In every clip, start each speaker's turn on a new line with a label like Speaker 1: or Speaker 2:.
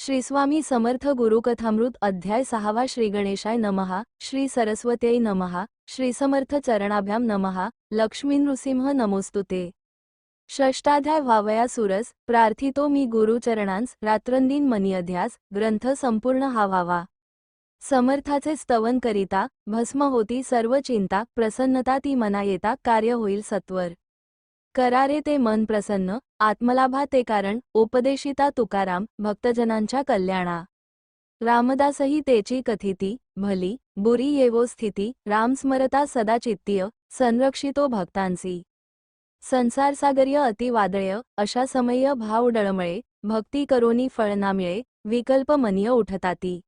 Speaker 1: श्री स्वामी समर्थ गुरुकथामृत अध्याय 6 श्री गणेशाय नमः श्री सरस्वत्यै नमः श्री समर्थ चरणाभ्याम नमः लक्ष्मी नृसिंह नमोस्तुते। षष्टाध्याय व्हावया सुरस प्रार्थितो मी गुरुचरणांस रात्रंदिन मनी अध्यास ग्रंथ संपूर्ण हा व्हावा। समर्थाचे स्तवन करिता भस्म होती सर्व चिंता प्रसन्नता ती मना येता कार्य होईल सत्वर। करारे ते मन प्रसन्न आत्मलाभा ते कारण उपदेशिता तुकाराम भक्तजनांच्या कल्याणा। रामदासही तेची कथिती भली बुरी येवो स्थिती राम स्मरता सदा चित्तीय संरक्षितो भक्तांसी। संसारसागर्य अति वादळय अशा समय्य भाव डळमळे भक्ती करोनी फळ ना मिळे विकल्प मनीय उठताती।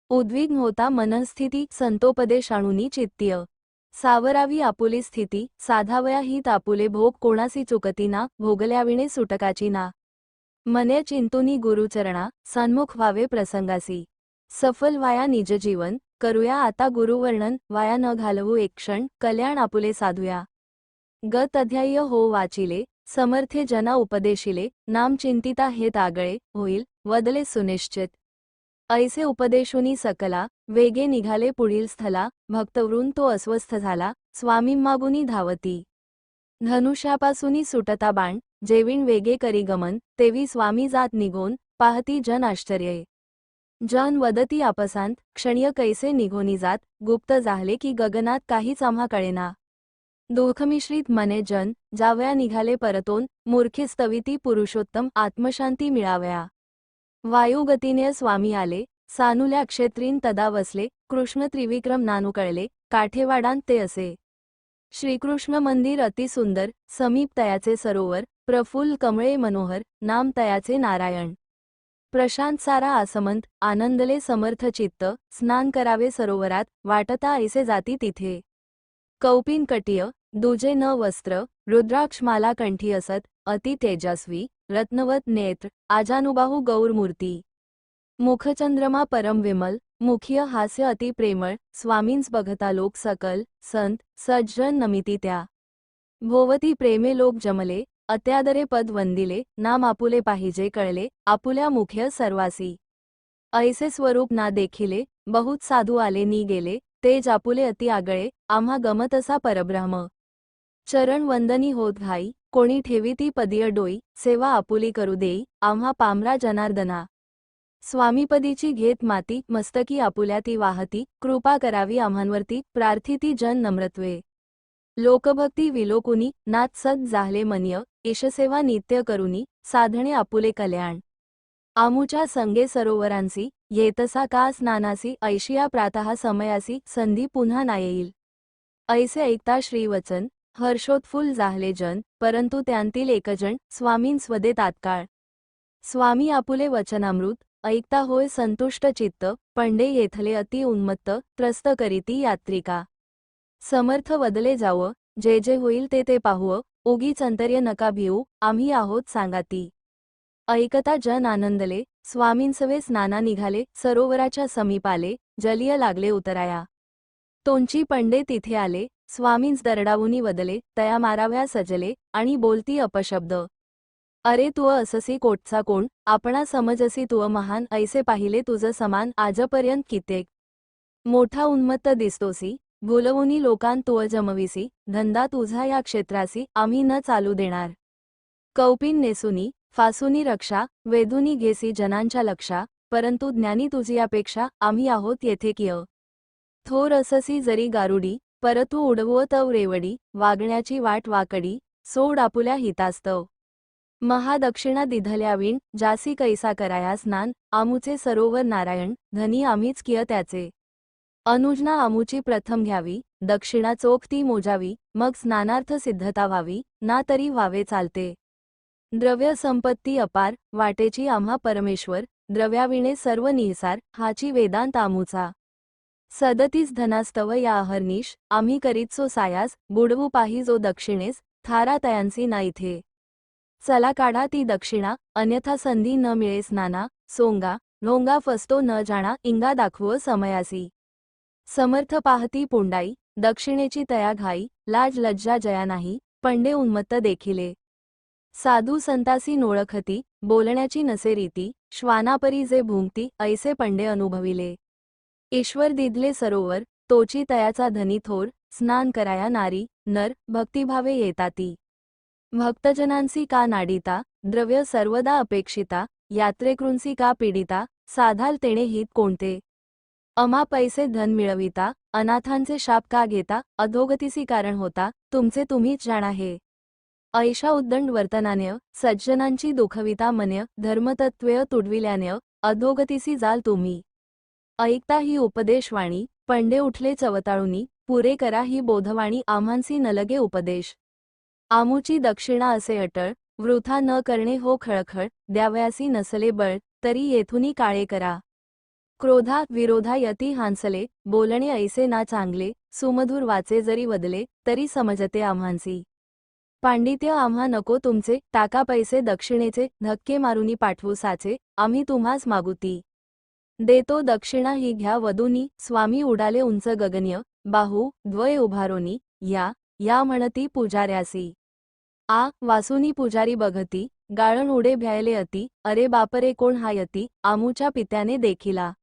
Speaker 1: उद्विग्न होता मनस्थिती संतोपदेश आणुनी चित्तीय। सावरावी आपुली स्थिती साधावया ही तापुले भोग कोणासी चुकतीना भोगल्याविणे सुटकाची ना। मने चिंतुनी गुरुचरणा सन्मुख व्हावे प्रसंगासी। सफल वाया निज जीवन करूया आता गुरुवर्णन वाया न घालवू एक क्षण कल्याण आपुले साधूया। गत अध्याय हो वाचिले समर्थे जना उपदेशिले नाम चिंतिता हे तागळे होईल वदले सुनिश्चित। ऐसे उपदेशुनी सकला वेगे निघाले पुढील स्थला भक्तवरून तो अस्वस्थ झाला स्वामींमागुनी धावती। धनुष्यापासूनी सुटता बाण जेवीण वेगे करी गमन तेवी स्वामी जात निघोन पाहती जन आश्चर्ये। जन वदती आपसांत क्षण्य कैसे निघोनी जात गुप्त जाहले की गगनात काहीच आम्हा कळेना। दुःखमिश्रित मने जन जावया निघाले परतोन मूर्खी स्तविती पुरुषोत्तम आत्मशांती मिळावया। वायुगतीने स्वामी आले सानुल्या क्षेत्रीन तदा वसले कृष्ण त्रिविक्रम नानु कळले काठेवाडांत ते असे। श्रीकृष्ण मंदिर अति सुंदर समीप तयाचे सरोवर प्रफुल्ल कमळे मनोहर नाम तयाचे नारायण। प्रशांत सारा आसमंत आनंदले समर्थ चित्त स्नान करावे सरोवरात वाटता ऐसे जाती तिथे। कौपिन कटिय दुजे न वस्त्र रुद्राक्षमाला कंठी असत अति तेजस्वी रत्नवत नेत्र आजानुबाहु गौरमूर्ती। मुखचंद्रमा परम विमल मुखिय हास्य अति प्रेमळ स्वामींस बघता लोक सकल संत सज्जन नमिती त्या। भोवती प्रेमे लोक जमले अत्यादरे पद वंदिले नाम आपुले पाहिजे कळले आपुल्या मुख्य सर्वासी। ऐसे स्वरूप ना देखिले बहुत साधू आले नी गेले तेज आपुले अति आगळे आम्हा गमत असा परब्रह्म। चरण वंदनी होत घाई कोणी ठेवी ती पदीय डोई सेवा आपुली करू देई आम्हा पामरा जनार्दना। स्वामीपदीची घेत माती मस्तकी आपुल्या ती वाहती कृपा करावी आम्हांवरती प्रार्थिती जन नम्रत्वे। लोकभक्ती विलोकुनी नाथ सद जाहले मनीय ईशसेवा नित्य करुनी साधणे आपुले कल्याण। आमुच्या संगे सरोवरांसी येतसा का स्नानासी ऐशिया प्रातः समयासी संधी पुन्हा ना येईल। ऐसे ऐकता श्रीवचन हर्षोत्फुल्ल जाहले जन परंतु त्यांतील एकजण स्वामीं स्वदे तात्काळ। स्वामी आपुले वचनामृत ऐकता होय संतुष्ट चित्त पंडे येथले अति उन्मत्त त्रस्त करीती यात्रिका। समर्थ वदले जाव जे जे होईल ते ते पाहुव उगीच अंतर्य नका भिऊ आम्ही आहोत सांगाती। ऐकता जन आनंदले स्वामींसवे स्नाना निघाले सरोवराच्या समीप आले जलिय लागले उतराया। तोंची पंडे तिथे आले स्वामींस दरडावुनी वदले तया माराव्या सजले आणि बोलती अपशब्द। अरे तुअ अससी कोटचा कोण आपणा समजसी तुअ महान ऐसे पाहिले तुझ समान आजपर्यंत कित्येक। मोठा उन्मत्त दिसतोसी बोलवुनी लोकां तुअ जमविसी धंदा तुझा या क्षेत्रासी आम्ही न चालू देणार। कौपिन नेसुनी फासुनी रक्षा वेधुनी घेसी जनांच्या लक्षा परंतु ज्ञानी तुझी अपेक्षा आम्ही आहोत येथे किय। थोर अससी जरी गारुडी परतु उडवुअ तव रेवडी वागण्याची वाट वाकडी सोड आपुल्या हितास्तव। महादक्षिणा दिधल्यावीण जासी कैसा कराया स्नान आमुचे सरोवर नारायण धनी आम्हीच किय त्याचे। अनुजना आमुची प्रथम घ्यावी दक्षिणा चोख ती मोजावी मग स्नानार्थ सिद्धता व्हावी ना तरी व्हावे चालते। द्रव्य संपत्ती अपार वाटेची आम्हा परमेश्वर द्रव्याविणे सर्व निसार हाची वेदांत आमुचा। 37 धनास्तव या अहर्निश आम्ही करीतसो सायास बुडवू पाही जो दक्षिणेस थारा तयांसी ना इथे। चला काढा ती दक्षिणा अन्यथा संधी न मिळे स्नाना सोंगा ढोंगा फसतो न जाणा इंगा दाखवो समयासी। समर्थ पाहती पुंडाई दक्षिणेची तया घाई लाज लज्जा जया नाही पंडे उन्मत्त देखिले। साधू संतासी नोळखती बोलण्याची नसे रीती, श्वानापरी जे भुंकती ऐसे पंडे अनुभविले. ईश्वर दिदले सरोवर, तोची तयाचा धनी थोर, स्नान कराया नारी, नर, भक्तिभावे येताती. भक्तजनांसी का नाडिता, द्रव्य सर्वदा अपेक्षिता, यात्रेकृंसी का पीडिता, साधाल तेणे हित कोणते. अमा पैसे धन मिळविता, अनाथांचे शाप का घेता, अधोगतीसी कारण होता, तुमचे तुम्हीच जाणा हे. ऐशा उद्दंड वर्तनान्य, सज्जनांची दुखविता मन्य, धर्मतत्त्वय तुडविल्यान्य, अधोगतीसी जाल तुम्ही. ऐकता ही उपदेशवाणी, पंडे उठले चवताळुनी, पुरे करा ही बोधवाणी आम्हांसी नलगे उपदेश. आमुची दक्षिणा असे अटळ, वृथा न करणे हो खळखळ, द्यावयासी नसले बळ, तरी येथुनी काळे करा. क्रोधा विरोधा यती हांसले, बोलणे ऐसे ना चांगले, सुमधुर वाचे जरी वदले, तरी समजते आम्हांसी. पांडित्य आम्हा नको तुमचे, टाका पैसे दक्षिणेचे, धक्के मारुनी पाठवू साचे, आम्ही तुम्हास मागुती. देतो दक्षिणा ही घ्या वधूनी, स्वामी उडाले उंच गगन्य, बाहू द्वय उभारोनी, या म्हणती पुजाऱ्यासी. वासुनी पुजारी बघती, गाळण उडे भ्यायले अति, अरे बापरे कोण हा यती, आमुच्या पित्याने देखिला.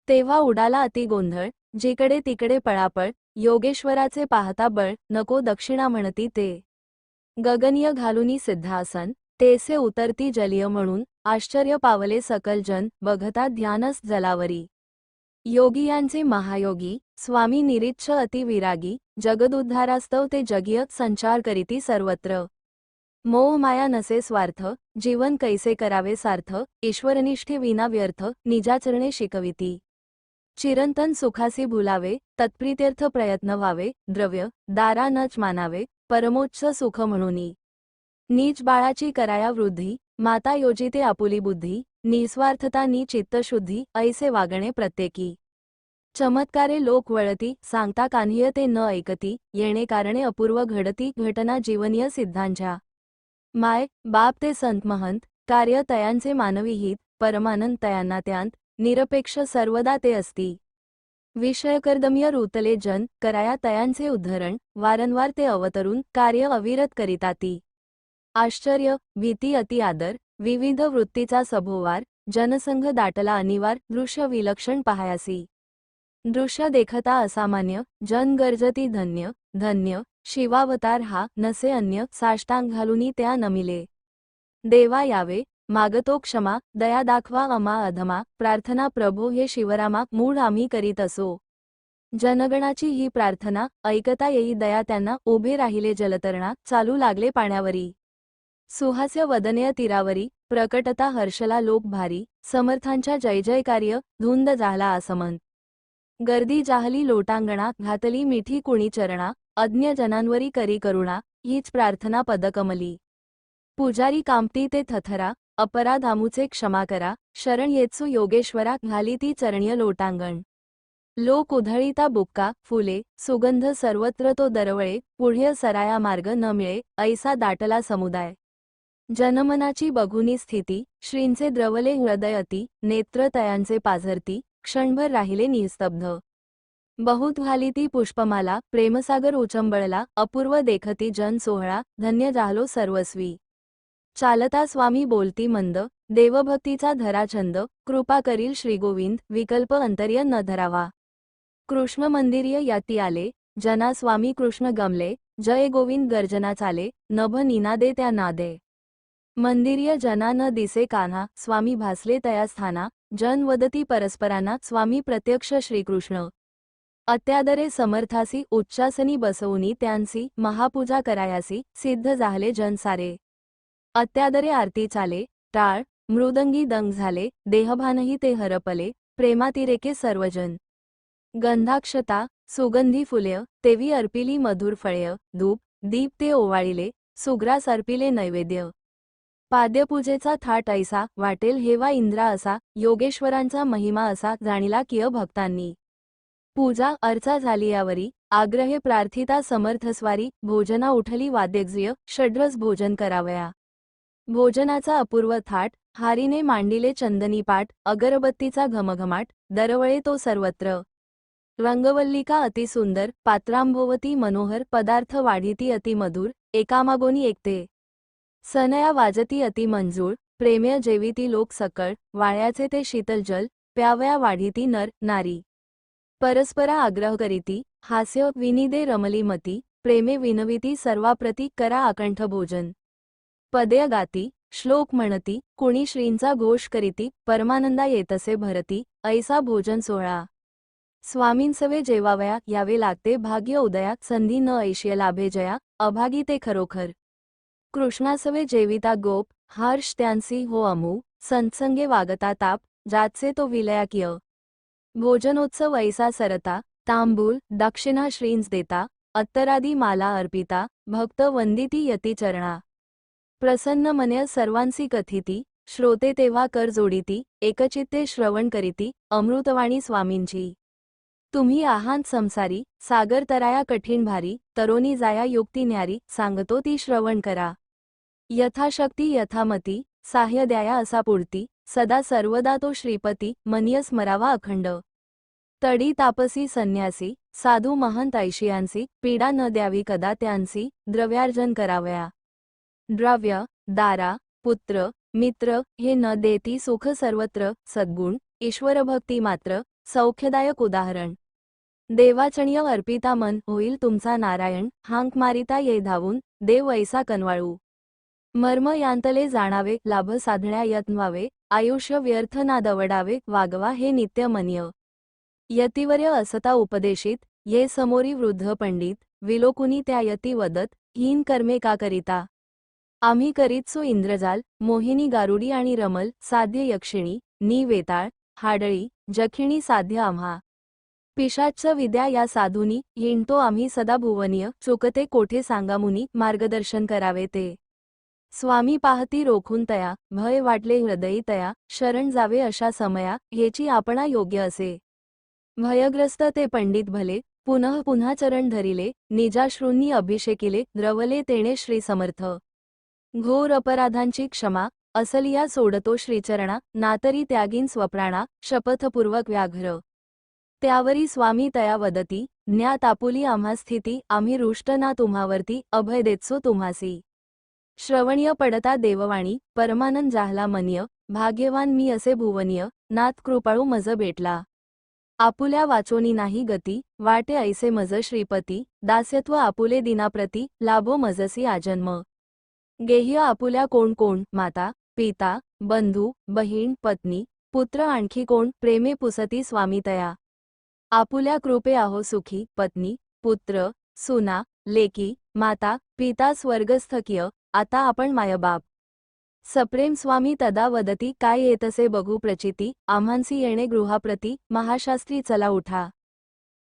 Speaker 1: तेव्हा उडाला अति गोंधळ, जिकडे तिकडे पळापळ, योगेश्वराचे पाहता बळ, नको दक्षिणा म्हणती ते. गगनीय घालुनी सिद्धासन, तेसे उतरती जलिय म्हणून, आश्चर्य पावले सकल जन, बघता ध्यानस जलावरी. योगियांचे महायोगी, स्वामी निरीच्छ अति विरागी, जगदुद्धारास्तव ते जगीय संचार करीती सर्वत्र. मोह माया नसे स्वार्थ, जीवन कैसे करावे सार्थ, ईश्वरनिष्ठे विना व्यर्थ, निजाचरणे शिकविती. चिरंतन सुखासी भुलावे, तत्प्रीत्यर्थ प्रयत्न व्हावे, द्रव्य दारा नच मानावे, परमोच्च सुख म्हणूनी. नीच बाळाची कराया वृद्धी, माता योजिते आपुली बुद्धी, निस्वार्थता नि चित्तशुद्धी, ऐसे वागणे प्रत्येकी. चमत्कारे लोक वळती, सांगता कान्ह्य ते न ऐकती, येणे कारणे अपूर्व घडती घटना जीवनीय सिद्धांच्या. माय बाप ते संत महंत, कार्य तयांचे मानवी हित, परमानंद तयांना त्यांत, निरपेक्ष सर्वदा ते असती. विषयकर्दम्य रुतले जन, कराया तयांचे उद्धरण, वारंवार ते अवतरून, कार्य अविरत करिताती. आश्चर्य, भीती अति आदर, विविध वृत्तीचा सभोवार, जनसंघ दाटला अनिवार, दृश्य विलक्षण पाहायासी. दृश्य देखता असामान्य, जन गर्जती धन्य, धन्य, शिवावतार हा, नसे अन्य, साष्टांग घालुनी त्या नमिले. देवा यावे, मागतो क्षमा, दया दाखवा अमा अधमा, प्रार्थना प्रभो हे शिवरामा, मूढ आम्ही करीत असो. जनगणाची ही प्रार्थना, ऐकता येई दया त्यांना, उभे राहिले जलतरणा, चालू लागले पाण्यावरी. सुहास्य वदनय तीरावरी, प्रकटता हर्षला लोक भारी, समर्थांच्या जय जयकार्य, धुंद झाला आसमंत. गर्दी जाहली लोटांगणा, घातली मिठी कुणी चरणा, अज्ञ जनांवरी करी करुणा, हीच प्रार्थना पदकमली. पुजारी कांपती ते थथरा, अपराध आमुचे क्षमा करा, शरण येत्सु योगेश्वरा, घाली ती चरणीय लोटांगण. लोक उधळीता बुक्का, फुले, सुगंध सर्वत्र तो दरवळे, पुढ्य सराया मार्ग न मिळे, ऐसा दाटला समुदाय. जनमनाची बघुनी स्थिती, श्रींचे द्रवले हृदय अति, नेत्र तयांचे पाझरती, क्षणभर राहिले निस्तब्ध. बहुत घालिती पुष्पमाला, प्रेमसागर उचंबळला, अपूर्व देखती जन सोहळा, धन्य झालो सर्वस्वी. चालता स्वामी बोलती मंद, देवभक्तीचा धरा छंद, कृपा करील श्रीगोविंद, विकल्प अंतर्य न धरावा. कृष्ण मंदिर्य याती आले, जना स्वामी कृष्ण गमले, जय गोविंद गर्जना चाले, नभ निनादे त्या नादे. मंदिर्य जना न दिसे कान्हा, स्वामी भासले तया स्थाना, जन वदती परस्परांना, स्वामी प्रत्यक्ष श्रीकृष्ण. अत्यादरे समर्थासी, उच्चासनी बसवुनी त्यांसी, महापूजा करायासी, सिद्ध झाले जन सारे. अत्यादरे आरती चाले, टाळ मृदंगी दंग झाले, देहभानही ते हरपले, प्रेमातिरेके सर्वजन. गंधाक्षता सुगंधी फुल्य, तेवी अर्पिली मधुर फळ्य, धूप दीप ते ओवाळिले, सुग्रास अर्पिले नैवेद्य. पाद्यपूजेचा थाट ऐसा, वाटेल हेवा इंद्रा असा, योगेश्वरांचा महिमा असा, जाणिला किय भक्तांनी. पूजा अर्चा झाली यावरी, आग्रहे प्रार्थिता समर्थस्वारी, भोजना उठली वाद्यज्य, षड्रस भोजन करावया. भोजनाचा अपूर्व थाट, हारीने मांडिले चंदनी पाट, अगरबत्तीचा घमघमाट, दरवळे तो सर्वत्र. रंगवल्लिका अतिसुंदर, पात्रांभोवती मनोहर, पदार्थ वाढीती अतिमधुर, एकामागोनी एकते. सनया वाजती अति मंजूळ, प्रेम्य जेविती लोक सकळ, वाळ्याचे ते शीतल जल, प्यावया वाढीती नर नारी. परस्परा आग्रह करीती, हास्य विनिदे रमली मती, प्रेमे विनविती सर्वाप्रती करा अकंठ भोजन. पदय गाती, श्लोक म्हणती, कुणी श्रींचा घोष करीती, परमानंदा येतसे भरती, ऐसा भोजन सोहळा. स्वामींसवे जेवावया यावे लागते भाग्य उदया, संधी न ऐशिय लाभे जया, अभागी ते खरोखर. कृष्णासवे जेविता गोप, हर्ष त्यांसी हो अमू, संतसंगे वागता ताप, जातसे तो विलया किय. भोजनोत्सव ऐसा सरता, तांबूल दक्षिणा श्रींस देता, अत्तरादी माला अर्पिता, भक्त वंदिती यती चरणा. प्रसन्न मनय सर्वांसी कथिती, श्रोते तेव्हा कर जोडीती, एकचित्ते श्रवण करीती, अमृतवाणी स्वामींची. तुम्ही आहात संसारी, सागर तराया कठीण भारी, तरोनी जाया युक्ती न्यारी, सांगतो ती श्रवण करा. यथाशक्ती यथामती, साह्य द्याया असा पुढती, सदा सर्वदा तो श्रीपती, मनीय स्मरावा अखंड. तडी तापसी संन्यासी, साधू महंत ऐशियांसी, पीडा न द्यावी कदा त्यांसी, द्रव्यार्जन करावया. द्रव्य, दारा, पुत्र, मित्र, हे न देती सुख सर्वत्र, सद्गुण, ईश्वरभक्ती मात्र, सौख्यदायक उदाहरण. देवाचणीय अर्पिता मन होईल तुमचा नारायण, हांक मारिता ये धावून, देव ऐसा कनवाळू. मर्म यांतले जाणावे, लाभ साधण्या यत्नवावे, आयुष्य व्यर्थ ना दवडावे, वागवा हे नित्य मनीय. यतिवर्य असता उपदेशित, ये समोरी वृद्ध पंडित, विलोकुनी त्या यती वदत, हीन कर्मे का करिता. आम्ही करीत सो इंद्रजाल, मोहिनी गारुडी आणि रमल, साध्य यक्षिणी, नी वेताळ, हाडळी, जखिणी साध्य आम्हा. पिशाच्च विद्या या साधुनी, हिंडतो आम्ही सदा भुवनीय, चुकते कोठे सांगामुनी, मार्गदर्शन करावे ते. स्वामी पाहती रोखून तया, भय वाटले हृदयी तया, शरण जावे अशा समया, हेची आपणा योग्य असे. भयग्रस्त ते पंडित भले, पुनः पुन्हा चरण धरिले, निजाश्रूंनी अभिषेकिले, द्रवले तेणे श्री समर्थ. घोर अपराधांची क्षमा, असलिया सोडतो श्रीचरणा, नातरी त्यागीन स्वप्राणा, शपथपूर्वक व्याघ्र. त्यावरी स्वामी तया वदती, ज्ञात आपुली आम्हा स्थिती, आम्ही रुष्ट ना तुम्हावरती, अभय देत्सो तुम्हासी. श्रवणीय पडता देववाणी, परमानंद जाहला मनीय, भाग्यवान मी असे भुवनीय, नाथ कृपाळू मज भेटला. आपुल्या वाचोनी नाही गती, वाटे ऐसे मज श्रीपती, दास्यत्व आपुले दिनाप्रती, लाभो मजसी आजन्म. गेह्य आपुल्या कोण कोण, माता, पिता, बंधू, बहीण, पत्नी, पुत्र आणखी कोण, प्रेमे पुसती स्वामी तया. आपुल्या कृपे आहो सुखी, पत्नी, पुत्र, सुना, लेकी, माता, पिता स्वर्गस्थकिय, आता आपण मायबाप. सप्रेम स्वामी तदा वदती, काय येतसे बघू प्रचिती, आम्हांसी येणे गृहाप्रती, महाशास्त्री चला उठा.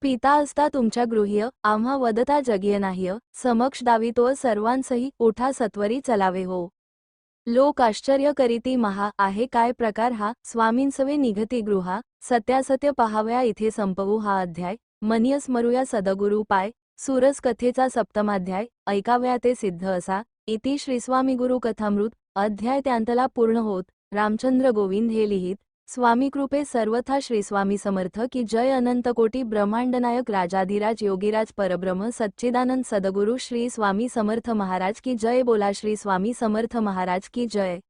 Speaker 1: पिता असता तुमच्या गृह्य, आम्हा वदता जगिय नाह्य, समक्ष दावितो सर्वांसही, उठा सत्वरी चलावे हो. लोक आश्चर्य करीती महा, आहे काय प्रकार हा, स्वामींसवे निघती गृहा, सत्यासत्य पहावया इथे संपवू हा अध्याय, मनीय स्मरूया सदगुरु पाय, सुरस कथेचा सप्तमाध्याय, ऐकावया ते सिद्ध असा. इति श्रीस्वामी गुरु कथामृत, अध्याय त्यांतला पूर्ण होत. रामचंद्र गोविंद हे लिहित. स्वामी कृपे सर्वथा श्रीस्वामी समर्थ की जय. अनंत कोटी ब्रह्मांडनायक राजाधिराज योगीराज परब्रह्म सच्चिदानंद सदगुरु श्री स्वामी समर्थ महाराज की जय. बोला श्री स्वामी समर्थ महाराज की जय.